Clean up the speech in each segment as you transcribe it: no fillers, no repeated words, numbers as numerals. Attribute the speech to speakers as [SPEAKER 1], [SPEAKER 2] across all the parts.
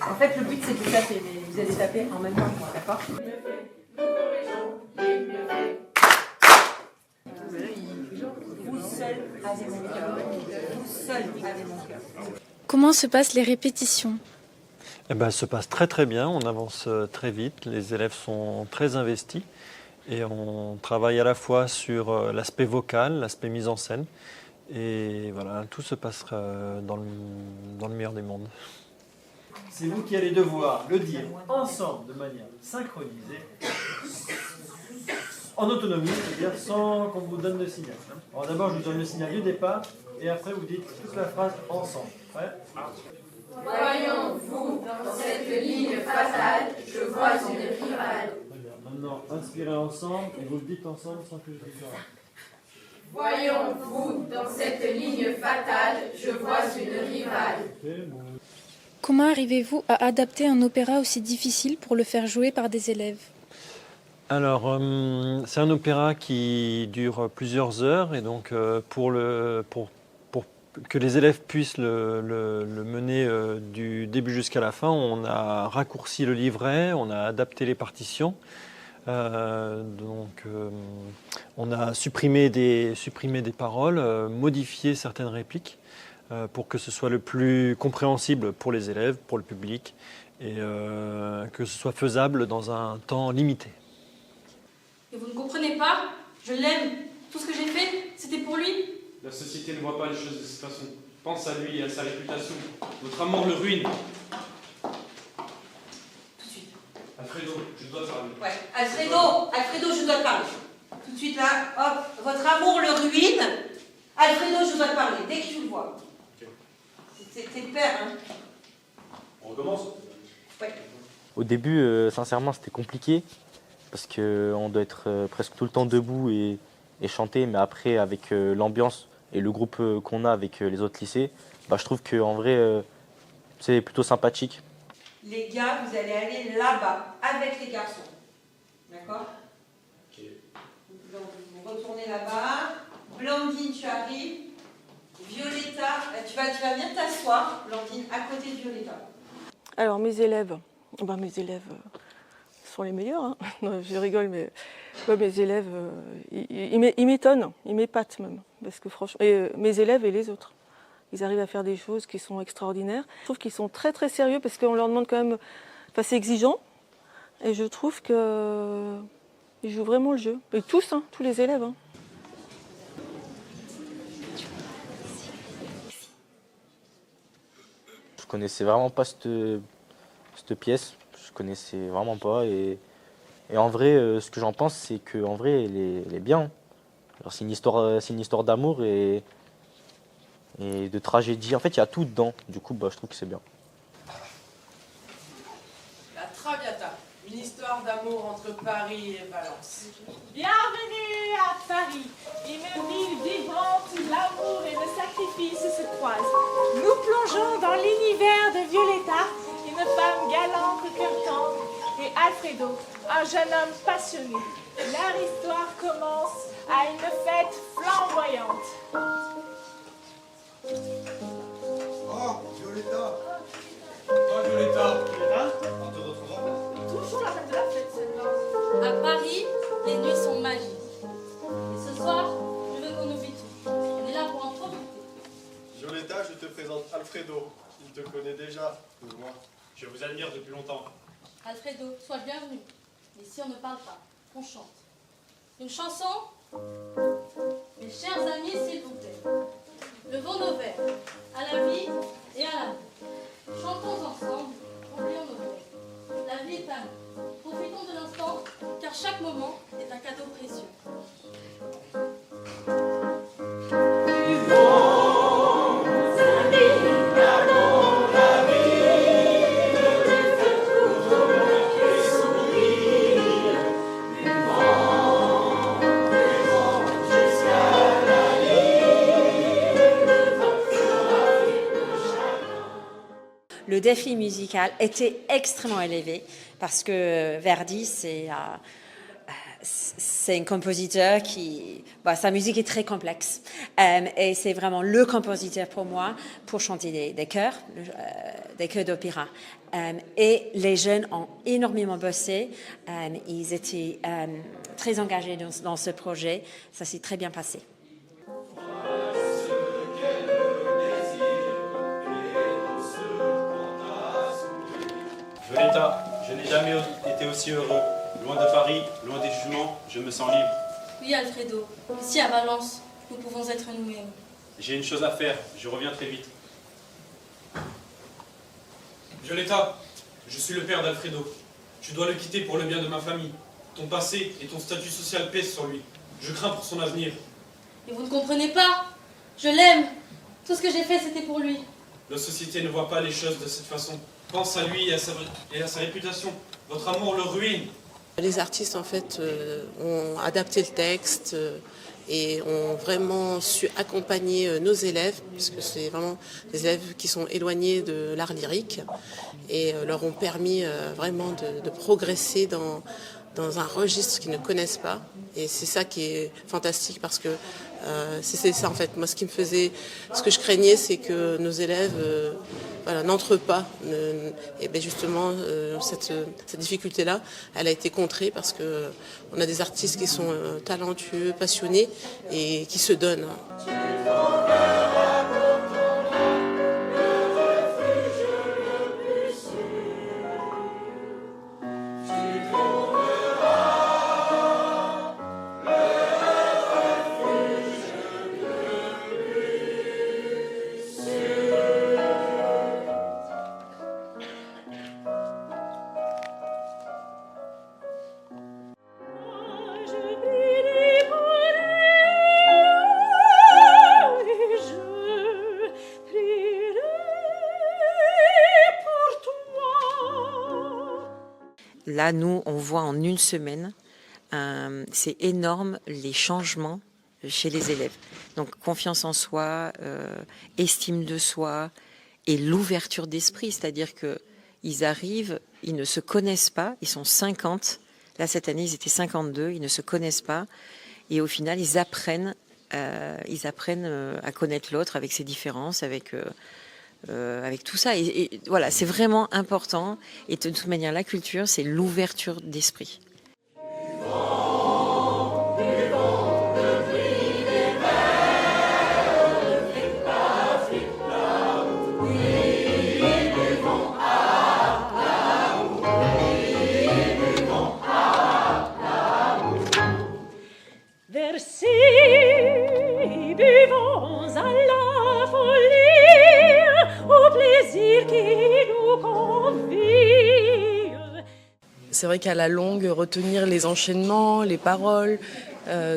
[SPEAKER 1] En fait, le but c'est de taper, mais vous allez taper en même temps, d'accord? Vous seul avez mon cœur. Vous seul avez mon cœur.
[SPEAKER 2] Comment se passent les répétitions?
[SPEAKER 3] Eh ben, ça se passe très très bien, on avance très vite, les élèves sont très investis et on travaille à la fois sur l'aspect vocal, l'aspect mise en scène et voilà, tout se passe dans le meilleur des mondes.
[SPEAKER 4] C'est vous qui allez devoir le dire ensemble de manière synchronisée, en autonomie, c'est-à-dire sans qu'on vous donne de signal. Alors d'abord je vous donne le signal du départ et après vous dites toute la phrase ensemble. Prêt ?
[SPEAKER 5] Voyons-vous, dans cette ligne fatale, je vois une rivale.
[SPEAKER 4] Très bien. Maintenant, inspirez ensemble et vous le dites ensemble sans que je dise.
[SPEAKER 5] Voyons-vous, dans cette ligne fatale, je vois une rivale.
[SPEAKER 4] Okay, bon.
[SPEAKER 2] Comment arrivez-vous à adapter un opéra aussi difficile pour le faire jouer par des élèves?
[SPEAKER 3] Alors, c'est un opéra qui dure plusieurs heures et donc pour que les élèves puissent le mener du début jusqu'à la fin, on a raccourci le livret, on a adapté les partitions. On a supprimé des paroles, modifié certaines répliques pour que ce soit le plus compréhensible pour les élèves, pour le public et que ce soit faisable dans un temps limité.
[SPEAKER 6] Et vous ne comprenez pas? Je l'aime. Tout ce que j'ai fait, c'était pour lui.
[SPEAKER 7] La société ne voit pas les choses de cette façon. Pense à lui et à sa réputation. Votre amour le ruine.
[SPEAKER 6] Tout de suite.
[SPEAKER 7] Alfredo, je dois parler.
[SPEAKER 6] Ouais. Alfredo, je dois te parler. Tout de suite là, hop, votre amour le ruine. Alfredo, je dois te parler, dès que tu le vois.
[SPEAKER 7] Ok.
[SPEAKER 6] C'est le père, hein.
[SPEAKER 7] On recommence?
[SPEAKER 6] Ouais.
[SPEAKER 8] Au début, sincèrement, c'était compliqué parce qu'on doit être presque tout le temps debout et chanter, mais après, avec l'ambiance et le groupe qu'on a avec les autres lycées, je trouve qu'en vrai, c'est plutôt sympathique.
[SPEAKER 6] Les gars, vous allez aller là-bas, avec les garçons. D'accord?
[SPEAKER 7] Ok.
[SPEAKER 6] Donc, vous retournez là-bas. Blandine, tu arrives. Violetta, tu vas venir t'asseoir, Blandine, à côté de Violetta.
[SPEAKER 9] Alors, mes élèves sont les meilleurs. Hein. Non, je rigole, mais mes élèves, ils m'étonnent, ils m'épatent même. Parce que franchement, mes élèves et les autres, ils arrivent à faire des choses qui sont extraordinaires. Je trouve qu'ils sont très très sérieux parce qu'on leur demande quand même, c'est exigeant. Et je trouve qu'ils jouent vraiment le jeu. Et tous, hein, tous les élèves. Hein.
[SPEAKER 8] Je connaissais vraiment pas cette pièce, je connaissais vraiment pas. Et en vrai, ce que j'en pense, c'est qu'en vrai, elle est bien. C'est une histoire d'amour et de tragédie. En fait, il y a tout dedans. Du coup, je trouve que c'est bien.
[SPEAKER 10] La Traviata, une histoire d'amour entre Paris et Valence.
[SPEAKER 11] Bienvenue à Paris, une ville vivante où l'amour et le sacrifice se croisent. Nous plongeons dans l'univers de Violetta, une femme galante au cœur tendre, et Alfredo, un jeune homme passionné. Leur histoire commence à une fête flamboyante.
[SPEAKER 12] Oh, Violetta!
[SPEAKER 7] Oh, Violetta!
[SPEAKER 12] On te retrouvera.
[SPEAKER 11] Toujours la fête de la fête, celle-là.
[SPEAKER 6] À Paris, les nuits sont magiques. Et ce soir, je veux qu'on oublie tout. On est là pour en profiter.
[SPEAKER 12] Violetta, je te présente Alfredo. Il te connaît déjà, de moi.
[SPEAKER 7] Je vous admire depuis longtemps.
[SPEAKER 6] Alfredo, sois le bienvenu. Mais si on ne parle pas, on chante. Une chanson? Mes chers amis, s'il vous plaît. Levons nos verres à la vie et à l'amour. Chantons ensemble, oublions nos peines. La vie est à nous. Profitons de l'instant, car chaque moment est un cadeau précieux.
[SPEAKER 1] Le défi musical était extrêmement élevé parce que Verdi,
[SPEAKER 13] c'est un compositeur qui... sa musique est très complexe. Et c'est vraiment le compositeur pour moi pour chanter des chœurs d'opéra. Et les jeunes ont énormément bossé. Ils étaient très engagés dans ce projet. Ça s'est très bien passé.
[SPEAKER 7] Violetta, je n'ai jamais été aussi heureux. Loin de Paris, loin des jugements, je me sens libre.
[SPEAKER 6] Oui, Alfredo. Ici, à Valence, nous pouvons être nous-mêmes.
[SPEAKER 7] J'ai une chose à faire, je reviens très vite.
[SPEAKER 14] Violetta, je suis le père d'Alfredo. Tu dois le quitter pour le bien de ma famille. Ton passé et ton statut social pèsent sur lui. Je crains pour son avenir.
[SPEAKER 6] Et vous ne comprenez pas? Je l'aime. Tout ce que j'ai fait, c'était pour lui.
[SPEAKER 14] La société ne voit pas les choses de cette façon. Pense à lui et à sa réputation. Votre amour le ruine.
[SPEAKER 10] Les artistes, en fait, ont adapté le texte et ont vraiment su accompagner nos élèves, puisque c'est vraiment des élèves qui sont éloignés de l'art lyrique et leur ont permis vraiment de progresser dans un registre qu'ils ne connaissent pas. Et c'est ça qui est fantastique parce que c'est ça en fait. Moi, ce que je craignais, c'est que nos élèves n'entrent pas. Et bien justement, cette difficulté-là, elle a été contrée parce que on a des artistes qui sont talentueux, passionnés et qui se donnent.
[SPEAKER 13] Là, nous, on voit en une semaine, c'est énorme les changements chez les élèves. Donc, confiance en soi, estime de soi et l'ouverture d'esprit. C'est-à-dire qu'ils arrivent, ils ne se connaissent pas, ils sont 50. Là, cette année, ils étaient 52, ils ne se connaissent pas. Et au final, ils apprennent à connaître l'autre avec ses différences, avec tout ça. Et voilà, c'est vraiment important. Et de toute manière, la culture, c'est l'ouverture d'esprit.
[SPEAKER 11] Versez, buvons à la folie, au plaisir qui nous convie.
[SPEAKER 15] C'est vrai qu'à la longue, retenir les enchaînements, les paroles,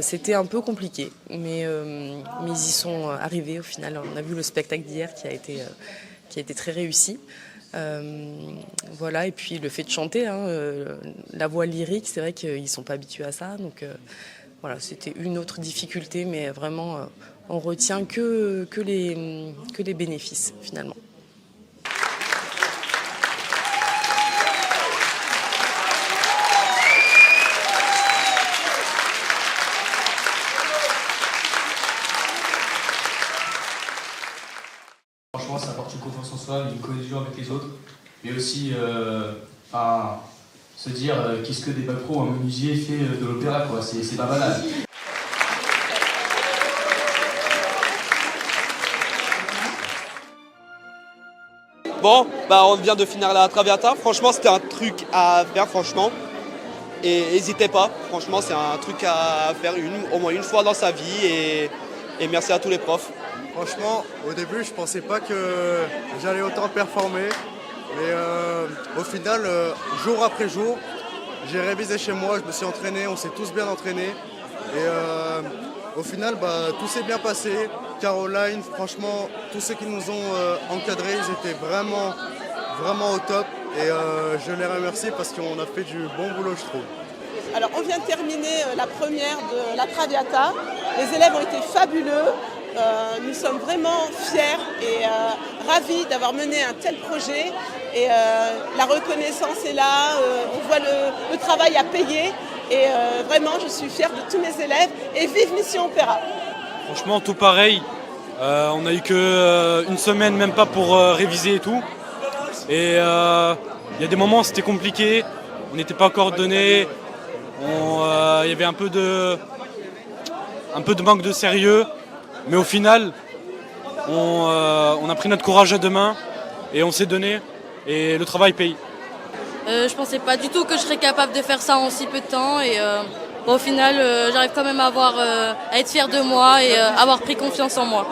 [SPEAKER 15] c'était un peu compliqué. Mais ils y sont arrivés au final. On a vu le spectacle d'hier qui a été très réussi. Voilà, et puis le fait de chanter, la voix lyrique, c'est vrai qu'ils ne sont pas habitués à ça. Donc voilà, c'était une autre difficulté, mais vraiment, on retient que les bénéfices finalement.
[SPEAKER 16] Franchement, ça apporte une confiance en soi, une cohésion avec les autres, mais aussi se dire qu'est-ce que des bacs pro, un menuisier fait de l'opéra, quoi. C'est pas banal.
[SPEAKER 17] Bon, on vient de finir la Traviata. Franchement, c'était un truc à faire, franchement. Et n'hésitez pas. Franchement, c'est un truc à faire au moins une fois dans sa vie. Et merci à tous les profs.
[SPEAKER 12] Franchement, au début, je pensais pas que j'allais autant performer. Mais au final, jour après jour, j'ai révisé chez moi, je me suis entraîné, on s'est tous bien entraînés. Et au final, tout s'est bien passé. Caroline, franchement, tous ceux qui nous ont encadrés, ils étaient vraiment, vraiment au top. Et je les remercie parce qu'on a fait du bon boulot, je trouve.
[SPEAKER 18] Alors, on vient de terminer la première de la Traviata. Les élèves ont été fabuleux. Nous sommes vraiment fiers et ravis d'avoir mené un tel projet. Et la reconnaissance est là, on voit le travail à payer. Et vraiment, je suis fière de tous mes élèves et vive Mission Opéra.
[SPEAKER 14] Franchement, tout pareil. On n'a eu qu'une semaine, même pas pour réviser et tout. Et il y a des moments où c'était compliqué, on n'était pas coordonnés, il y avait un peu de manque de sérieux. Mais au final, on a pris notre courage à deux mains et on s'est donné et le travail paye.
[SPEAKER 6] Je pensais pas du tout que je serais capable de faire ça en si peu de temps et au final j'arrive quand même à être fière de moi et avoir pris confiance en moi.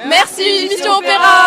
[SPEAKER 5] Merci Mission Opéra.